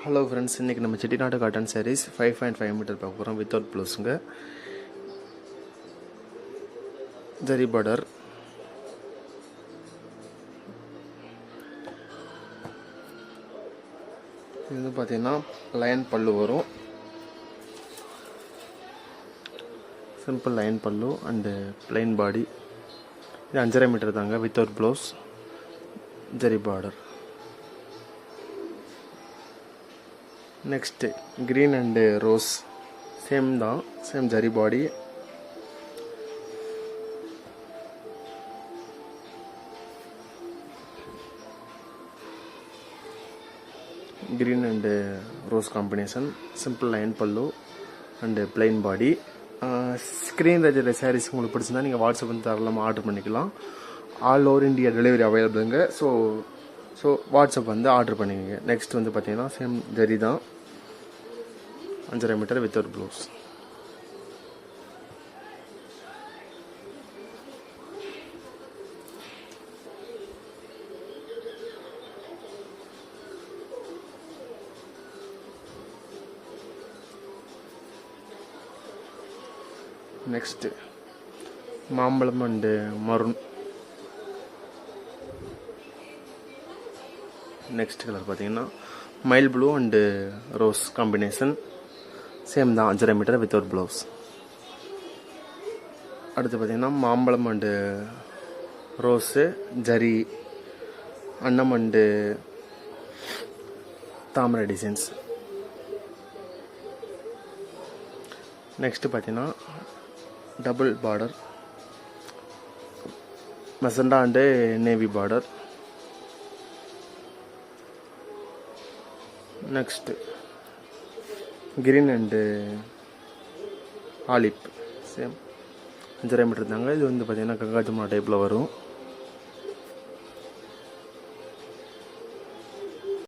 Hello friends, இன்றைக்கி நம்ம Chettinad cotton saris 5.5 metre பார்க்க போகிறோம். வித்தவுட் ப்ளவுஸுங்க. ஜரி பார்டர், இது வந்து பார்த்தீங்கன்னா லைன் பல்லு வரும். சிம்பிள் லைன் பல்லு அண்டு பிளைன் பாடி. இது 5.5 மீட்டர் தாங்க. Without blouse, zari border. Next green and rose, same தான், same zari body. Green and rose combination, simple line பல்லு அண்டு பிளைன் பாடி. ஸ்க்ரீன் ரஜர் சாரீஸ் உங்களுக்கு பிடிச்சிருந்தா நீங்கள் வாட்ஸ்அப் வந்து தாராளமாக ஆர்டர் பண்ணிக்கலாம். ஆல் ஓவர் இந்தியா டெலிவரி அவைலபிளுங்க. ஸோ வாட்ஸ்அப் வந்து ஆர்டர் பண்ணிக்கோங்க. நெக்ஸ்ட் வந்து பார்த்தீங்கன்னா சேம் ஜரி தான், 5.5 மீட்டர் வித்தவுட் ப்ளவுஸ். நெக்ஸ்ட்டு மாம்பழம் அண்டு மருன். நெக்ஸ்ட் கலர் பார்த்தீங்கன்னா mile blue and rose combination, same தான், 5.5 மீட்டர் வித்தவுட் ப்ளவுஸ். அடுத்து பார்த்தீங்கன்னா மாம்பழம் அண்டு ரோஸு, ஜரி, அன்னம் அண்டு தாமரை டிசைன்ஸ். நெக்ஸ்ட்டு பார்த்தீங்கன்னா double border, magenta and navy border. Next green and olive, same 5.5 metre தாங்க. இது வந்து பார்த்தீங்கன்னா கங்காஜமுனா டைப்பில் வரும்.